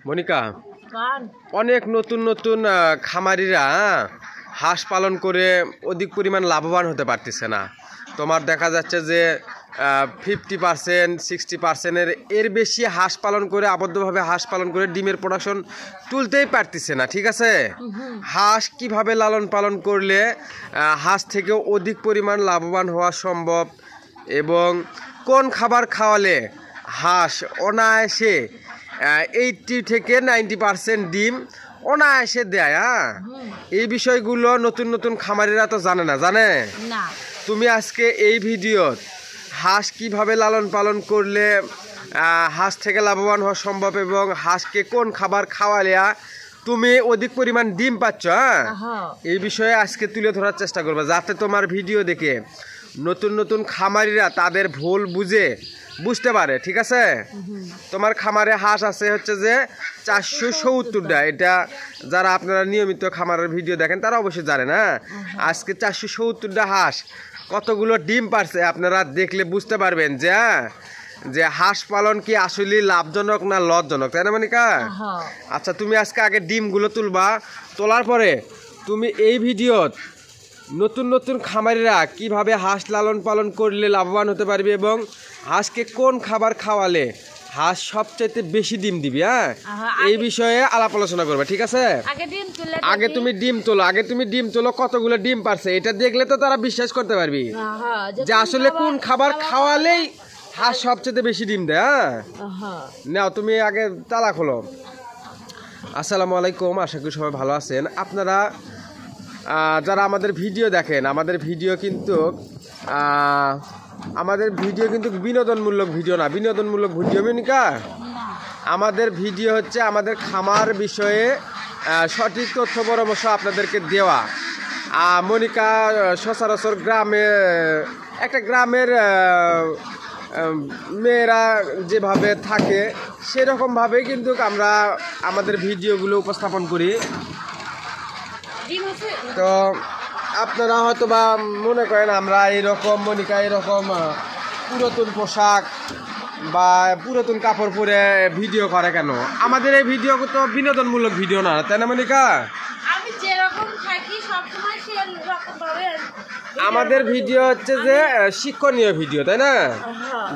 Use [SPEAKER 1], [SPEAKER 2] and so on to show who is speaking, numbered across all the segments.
[SPEAKER 1] মনিকা, অনেক নতুন নতুন খামারিরা হাঁস পালন করে অধিক পরিমাণ লাভবান হতে পারতেছে না। তোমার দেখা যাচ্ছে যে 50%, 60%-এর এর বেশি হাঁস পালন করে, আবদ্ধভাবে হাঁস পালন করে ডিমের প্রোডাকশন তুলতেই পারতেছে না। ঠিক আছে, হাঁস কিভাবে লালন পালন করলে হাঁস থেকে অধিক পরিমাণ লাভবান হওয়া সম্ভব এবং কোন খাবার খাওয়ালে হাঁস অনায়াসে 80 থেকে 90% ডিম অনায়াসে দেয়। এই বিষয়গুলো নতুন নতুন খামারিরা তো জানে না। তুমি আজকে এই ভিডিওত হাঁস কিভাবে লালন পালন করলে হাঁস থেকে লাভবান হওয়া সম্ভব এবং হাঁসকে কোন খাবার খাওয়ালে তুমি অধিক পরিমাণ ডিম পাচ্ছ, এই বিষয়ে আজকে তুলে ধরার চেষ্টা করবে, যাতে তোমার ভিডিও দেখে নতুন নতুন খামারিরা তাদের ভুল বুঝতে পারে। ঠিক আছে, তোমার খামারে হাঁস আছে হচ্ছে যে 470টা। এটা যারা আপনারা নিয়মিত খামারের ভিডিও দেখেন তারা অবশ্যই জানেন। আজকে 470টা হাঁস কতগুলো ডিম পারছে আপনারা দেখলে বুঝতে পারবেন যে হাঁস পালন কি আসলে লাভজনক না লসজনক, তাই না মনিকা? আচ্ছা, তুমি আজকে আগে ডিমগুলো তুলবা, তোলার পরে তুমি এই ভিডিওত নতুন নতুন খামারিরা কিভাবে হাঁস লালন পালন করলে লাভবান হতে পারবে এবং হাঁসকে কোন খাবার খাওয়ালে হাঁস সবচাইতে বেশি ডিম দিবি, এই বিষয়ে আলাপ আলোচনা করবে। ঠিক আছে, আগে তুমি ডিম তোলো কতগুলো ডিম পারছে, এটা দেখলে তো তারা বিশ্বাস করতে পারবি যে আসলে কোন খাবার খাওয়ালেই হাঁস সবচেয়ে বেশি ডিম দেয়। নাও তুমি আগে তালা খোলো। আসসালামু আলাইকুম, আশা করি সবাই ভালো আছেন। আপনারা যারা আমাদের ভিডিও দেখেন, আমাদের ভিডিও কিন্তু বিনোদনমূলক ভিডিও না। বিনোদনমূলক ভিডিও মনিকা, আমাদের ভিডিও হচ্ছে আমাদের খামার বিষয়ে সঠিক তথ্য পরামর্শ আপনাদেরকে দেওয়া। মনিকা সচরাচর গ্রামের মেয়েরা যেভাবে থাকে সেরকমভাবে কিন্তু আমরা আমাদের ভিডিওগুলো উপস্থাপন করি। তো আপনারা হয়তো বা মনে করেন আমরা এরকম মনিকা এরকম পুরাতন পোশাক বা পুরাতন কাপড় পরে ভিডিও করে কেন? আমাদের এই ভিডিও তো বিনোদনমূলক ভিডিও না, তাই না মনিকা? আমাদের ভিডিও হচ্ছে যে শিক্ষণীয় ভিডিও, তাই না?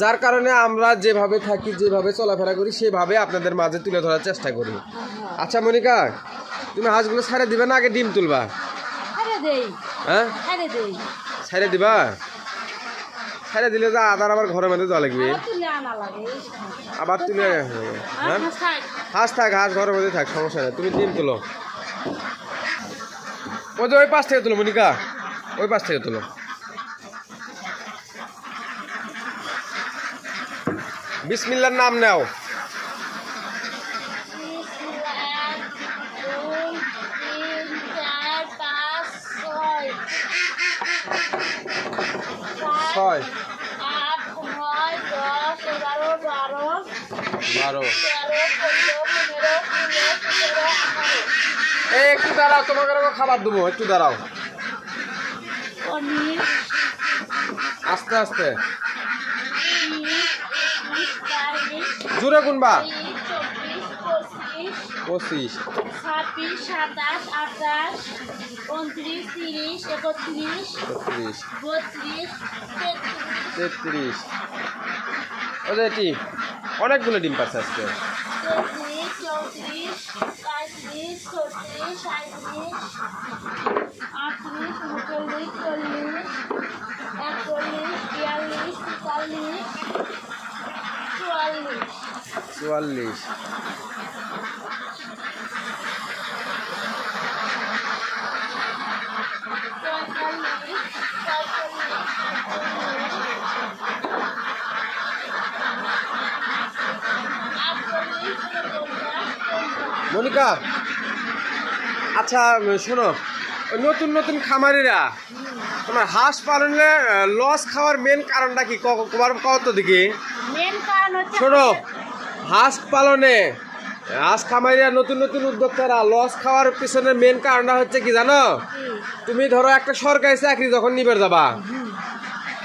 [SPEAKER 1] যার কারণে আমরা যেভাবে থাকি, যেভাবে চলাফেরা করি সেভাবে আপনাদের মাঝে তুলে ধরার চেষ্টা করি। আচ্ছা মনিকা, তুমি হাঁসগুলো ছাড়ে দিবে না আগে ডিম তুলবা? ছাড়ে দিবা? ছাড়ে দিলে যা আদার আবার ঘরের মধ্যে যাওয়া লাগবে, আবার তুলে হাঁস থাক, হাঁস ঘরের মধ্যে থাক, সমস্যা নেই। তুমি ডিম তুলো, ওই পাশ থেকে তুলো মনিকা, ওই পাশ থেকে তুলো। বিসমিল্লাহর নাম নাও। একটু দাঁড়াও, তোমাকে খাবার দেবো, একটু দাঁড়াও, আস্তে আস্তে জোরে গুনবা। 25, 26, 27, 28, 29, 30, 31, 32, 33, 33। এটি অনেকগুলো ডিম পাচ্ছে আজকে। 33, 34, 35, 36, 37, 38, 39, 40, 41, 42, 43, 44। মনিকা, আচ্ছা শোনো, নতুন নতুন খামারিরা তোমার হাঁস পালনে লস খাওয়ার মেন কারণটা কি কত দেখি? শোনো, হাঁস পালনে হাঁস খামারিরা নতুন নতুন উদ্যোক্তারা লস খাওয়ার পিছনে মেন কারণটা হচ্ছে কি জানো? তুমি ধরো একটা সরকারি চাকরি যখন নিবে যাবা,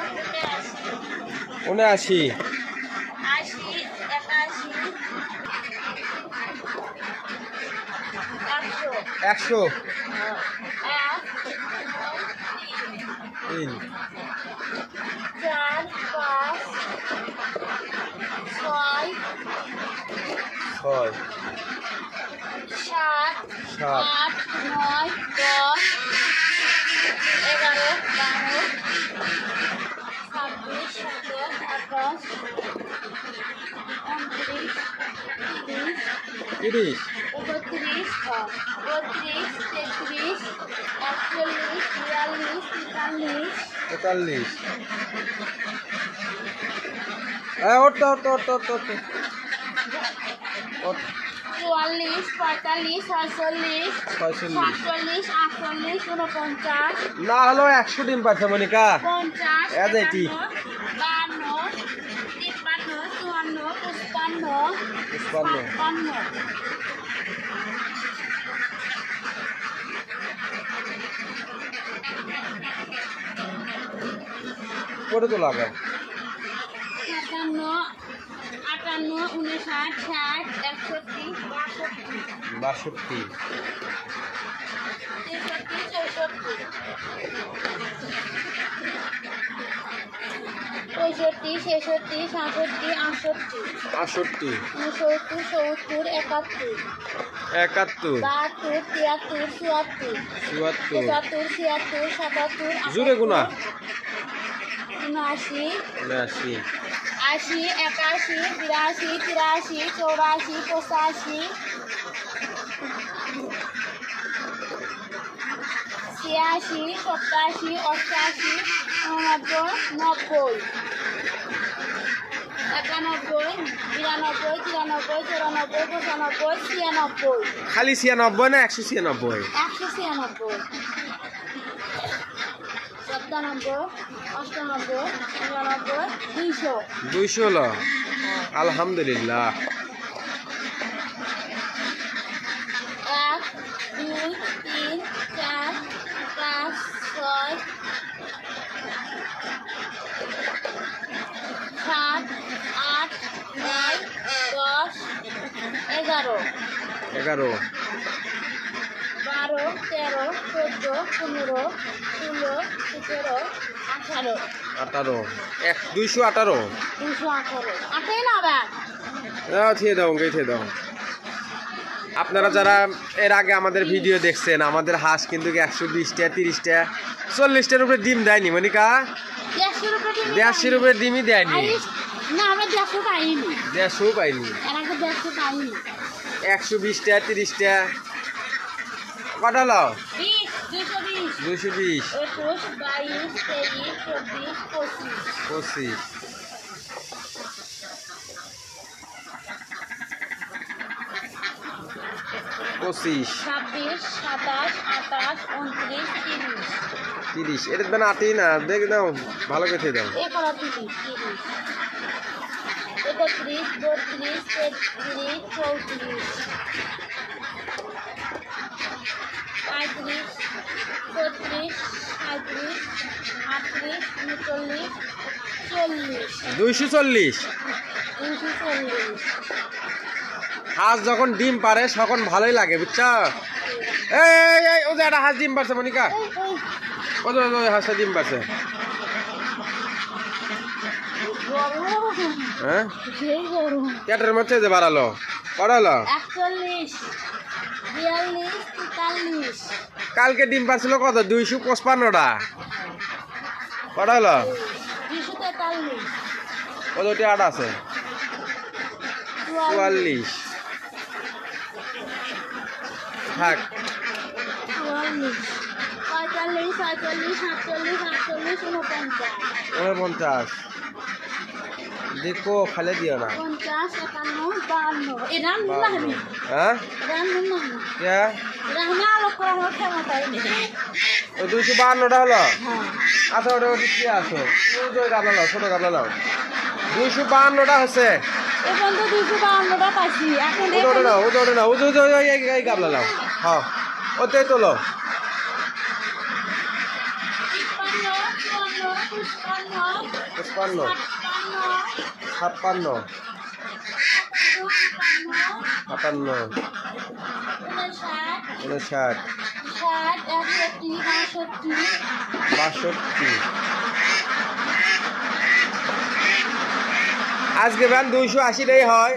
[SPEAKER 1] 79
[SPEAKER 2] 80 81 100
[SPEAKER 1] 100
[SPEAKER 2] এক
[SPEAKER 1] 3
[SPEAKER 2] 4 5 6
[SPEAKER 1] 6
[SPEAKER 2] 7
[SPEAKER 1] 7
[SPEAKER 2] 8 9 10 11 12 26 27 28 29
[SPEAKER 1] 30
[SPEAKER 2] 31 32 33 41 42 43
[SPEAKER 1] 44 ওঠ
[SPEAKER 2] 44 45 46 47 48 49
[SPEAKER 1] না হলো 100 ডিম পাচ্ছে মনিকা
[SPEAKER 2] 50
[SPEAKER 1] এই যে এটি।
[SPEAKER 2] 52 53 54 55 56
[SPEAKER 1] করে তো লাগে
[SPEAKER 2] 57 58 51, 59, 60, 61, 62, 63, 64, 65, 66, 67, 68, 69, 70,
[SPEAKER 1] 71
[SPEAKER 2] 72, 73, 74, 75, 76, 77,
[SPEAKER 1] জোরে গুনা
[SPEAKER 2] 79,
[SPEAKER 1] 79
[SPEAKER 2] 80, 81, 82, 83, 84, 85, 86, 87, 88, 89, 90, 91, 92, 93, 94, 95, 96,
[SPEAKER 1] খালি 96 না 196
[SPEAKER 2] 196, 97, 98, 99, 200.
[SPEAKER 1] 200 হলো আলহামদুলিল্লাহ
[SPEAKER 2] 1, 2, 3, 4, 5, 6, 7, 8, 9, 10, 11,
[SPEAKER 1] 11
[SPEAKER 2] 12, 13, 14, 15, 16, 17, 18,
[SPEAKER 1] 18 218
[SPEAKER 2] 218. আটেই না ব্যাগ।
[SPEAKER 1] থিয়ে দাও থিয়ে দাও আপনারা যারা এর আগে আমাদের ভিডিও দেখছেন আমাদের হাঁস কিন্তু 120টা 30টা 40টার উপরে ডিম দেয়নি মনিকা
[SPEAKER 2] 150 রুপে ডিম
[SPEAKER 1] 150 উপরে ডিমই দেয়নি
[SPEAKER 2] না আমরা 150 পাইনি
[SPEAKER 1] 150 পাইনি
[SPEAKER 2] এর আগে 150 পাইনি
[SPEAKER 1] 120টা 30টা কটা লাও
[SPEAKER 2] 20, 220,
[SPEAKER 1] 220
[SPEAKER 2] 21, 22, 23, 24, 25,
[SPEAKER 1] 25 25
[SPEAKER 2] 26, 27, 28, 29, 30,
[SPEAKER 1] 30 এর দানা আটেই না দেখ দাও ভালো করে থিয়ে দাও
[SPEAKER 2] এরপর 30, 31, 32, 33, 34, 35, 36, 37, 38, 39, 40,
[SPEAKER 1] 240
[SPEAKER 2] 240,
[SPEAKER 1] হাঁস যখন ডিম পারে তখন ভালোই লাগে বুঝছো এই এই ও যে একটা হাঁস ডিম পারছে মনিকা কত হাঁসটা ডিম পারছে হ্যাঁ পেটের মধ্যে যে বাড়ালো করালো
[SPEAKER 2] 41, 42, 43,
[SPEAKER 1] কালকে ডিম পারছিল কত 255টা করালো
[SPEAKER 2] 243,
[SPEAKER 1] কতটি আট আছে 44 থাক
[SPEAKER 2] 44, 45, 46, 47, 48, 49,
[SPEAKER 1] 49 দেখো খালে দিও না
[SPEAKER 2] 50, 51, 52, এটা নুন না
[SPEAKER 1] হ্যাঁ
[SPEAKER 2] এটা নুন না
[SPEAKER 1] কে
[SPEAKER 2] এটা আমি আলোক করার মতো ক্ষমতাই নেই
[SPEAKER 1] ওই 252টা হলো
[SPEAKER 2] হ্যাঁ
[SPEAKER 1] আচ্ছা ওটা ওটা কি আছে ওই গাবলা লাও ছোট গাবলা লাও 252টা হচ্ছে
[SPEAKER 2] এ পর্যন্ত 252টা পাইছি এখন
[SPEAKER 1] ওটা নাও ওটা নাও এই গাবলা লাও হ্যাঁ ওতেই তোলো
[SPEAKER 2] 56,
[SPEAKER 1] 56 56 57 59 62 আজকে ব্যান 280টাই হয়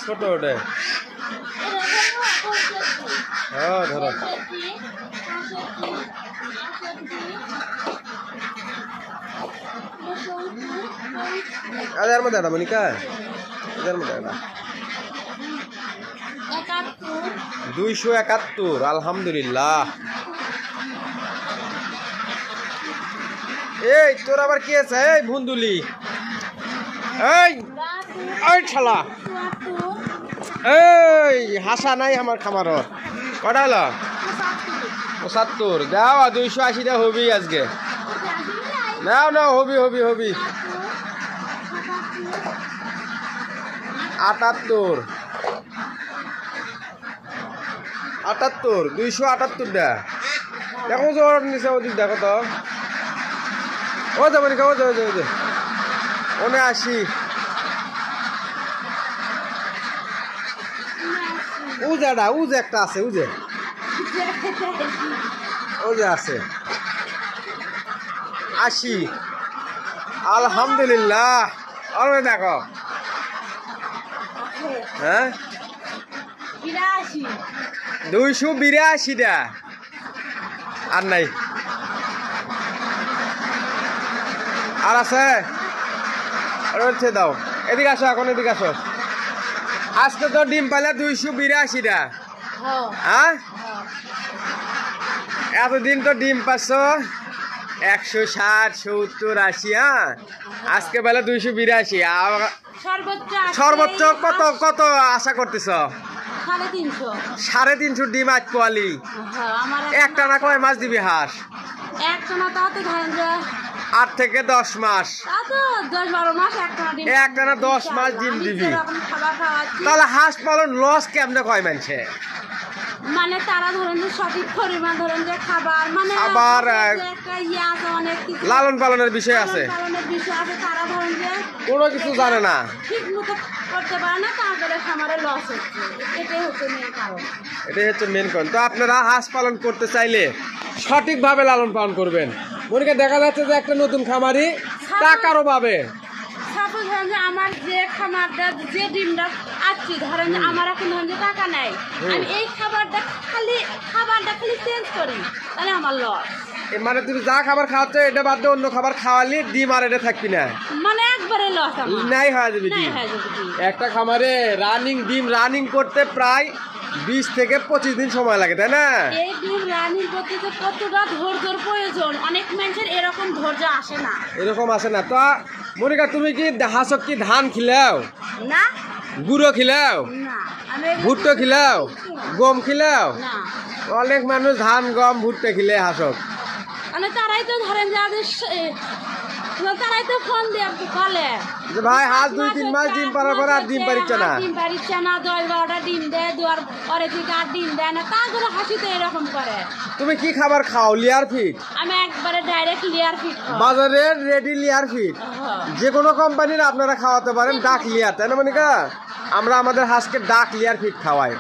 [SPEAKER 1] ছোট ওটা হ্যাঁ ধরো এর মধ্যে মনিকা এর মধ্যে 271 আলহামদুলিল্লাহ এই তোর আবার কি আছে এই ভুন্দুলি এই এই শালা এই হাসা নাই আমার খামারত কটা হলো 75 দাও 280টা হবি আজকে নাও নাও হবি 78 278টা দেখো জোর নিচে ওদিক দেখো তো ও যাবো নি খাবো 79 উজেটা উজে একটা আছে উজে উজে আছে 80 আলহামদুলিল্লাহ আরে দেখো হ্যাঁ 282 টা আর নাই আর আছে রয়েছে দাও এদিকে আসো এখন এদিকে আসো আজকে তো ডিম পাইলে 282 টা হ্যাঁ এতদিন তো ডিম পাচ্ছ 160 70 80 হ্যাঁ আজকে বেলা 282 সর্বোচ্চ কত কত আশা করতেছ 350 ডিম আজ পোয়ালি একটা না কয় মাস দিবি হাঁস 8 থেকে 10 মাস একটা না 10 মাস ডিম দিবি তাহলে হাঁস পালন লস কেমনে কয় মানছে
[SPEAKER 2] মানে তারা ধরেন যে সঠিক পরিমাণ ধরেন যে খাবার মানে
[SPEAKER 1] আবার
[SPEAKER 2] একটা ইয়ে আছে অনেক কিছু
[SPEAKER 1] লালন পালনের বিষয় আছে
[SPEAKER 2] তারা ধরেন যে
[SPEAKER 1] কোনো কিছু জানে না
[SPEAKER 2] ঠিক মতো করতে পারে না তারপরে খামারে লস হচ্ছে এটাই হচ্ছে মেন কারণ
[SPEAKER 1] এটাই হচ্ছে মেন কারণ তো আপনারা হাঁস পালন করতে চাইলে সঠিকভাবে লালন পালন করবেন মনিকা দেখা যাচ্ছে যে একটা নতুন খামারি টাকার অভাবে
[SPEAKER 2] সাপোজ ধরেন যে আমার যে খামারটা যে ডিমটা আছি ধরেন যে আমার এখন ধরেন যে টাকা নাই আমি এই খাবারটা খালি চেঞ্জ করি তাহলে আমার লস
[SPEAKER 1] মানে তুমি যা খাবার খাওয়াচ্ছ এটা বাদ দিয়ে অন্য খাবার খাওয়ালি ডিম আর এটা থাকবি না
[SPEAKER 2] মানে একবারে লস আমার
[SPEAKER 1] নাই হয়ে যাবে ডিম একটা খামারে ডিম রানিং করতে প্রায় 20 থেকে 25 দিন সময় লাগে তাই না
[SPEAKER 2] এই ডিম রানিং করতে কতটা ধৈর্যের প্রয়োজন অনেক মানুষের এরকম ধৈর্য আসে না
[SPEAKER 1] তো মনিকা তুমি কি হাঁসক কি ধান খিলাও
[SPEAKER 2] না
[SPEAKER 1] গুঁড়ো খিলাও
[SPEAKER 2] না
[SPEAKER 1] ভুট্টো খিলাও গম খিলাও
[SPEAKER 2] না
[SPEAKER 1] অনেক মানুষ ধান গম ভুট্টো খিলে হাঁসক
[SPEAKER 2] মানে তারাই তো ধরেন তারাই তো ফোন দিয়ে বলে
[SPEAKER 1] যে ভাই হাঁস 2-3 মাস ডিম পারার পর আর ডিম পারিচ্ছে না
[SPEAKER 2] 10-12টা ডিম দেয় দুয়ার পরে থেকে আর ডিম দেয় না তারপরে হাসি তো এরকম করে
[SPEAKER 1] তুমি কি খাবার খাও লিয়ার ফিট
[SPEAKER 2] আমি একবারে ডাইরেক্ট লিয়ার ফিট
[SPEAKER 1] বাজারে রেডি লিয়ার ফিট যে কোনো কোম্পানির আপনারা খাওয়াতে পারেন ডাক লিয়ার তাই না মনিকা আমরা আমাদের হাঁসকে ডাক লিয়ার ফিট খাওয়াই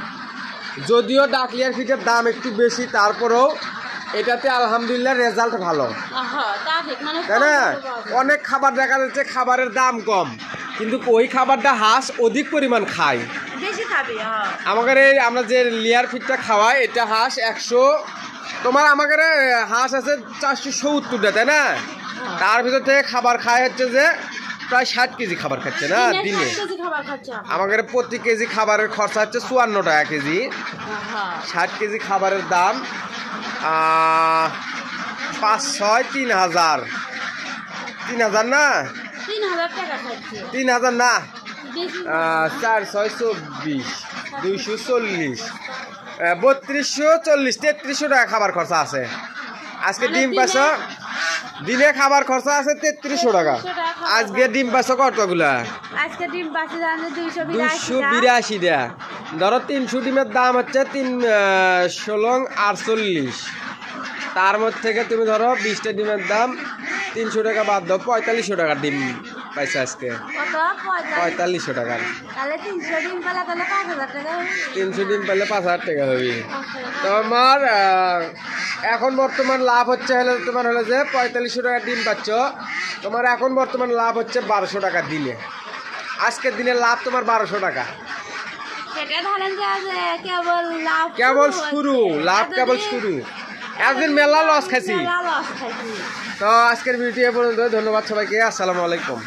[SPEAKER 1] যদিও ডাক লিয়ার ফিটের দাম একটু বেশি তারপরেও এটাতে আলহামদুলিল্লাহ রেজাল্ট ভালো তাই না অনেক খাবার দেখা যাচ্ছে খাবারের দাম কম কিন্তু ওই খাবারটা হাঁস অধিক পরিমাণ খায় আমাদের এই আমরা যে লেয়ার ফিডটা খাওয়াই এটা হাঁস 100 তোমার আমাদের হাঁস আছে 470টা তাই না তার ভিতর থেকে খাবার খায় হচ্ছে যে প্রায় 60 কেজি খাবার খাচ্ছে না দিনে আমাদের প্রতি কেজি খাবারের খরচা হচ্ছে 54 টাকা কেজি 60 কেজি খাবারের দাম 5-6-3,000 না 3,000 না 4-6-24 240 3240-3300 টাকা খাবার খরচা আছে আজকে ডিম পাচ্ছ দিনে খাবার খরচা আছে 3300 টাকা আজকে ডিম পাচ্ছ কতগুলা
[SPEAKER 2] আজকে ডিম পাচ্ছি
[SPEAKER 1] 282 টাকা ধরো 300 ডিমের দাম হচ্ছে 3-16-48 তার মধ্যে থেকে তুমি ধরো 20টা ডিমের দাম 300 টাকা বাদ দাও 4500 টাকা ডিম পাইছে আজকে 4500 টাকার 300 ডিম পেলে 5,000 টাকা হবে তোমার এখন বর্তমান লাভ হচ্ছে তোমার হলো যে 4500 টাকা ডিম পাচ্ছ তোমার এখন বর্তমান লাভ হচ্ছে 1200 টাকা দিনে আজকের দিনে লাভ তোমার 1200 টাকা কেবল শুরু লাভ কেবল শুরু একদিন মেলা লস খাইছি তো আজকের ভিডিও পর্যন্ত ধন্যবাদ সবাইকে আসসালামু আলাইকুম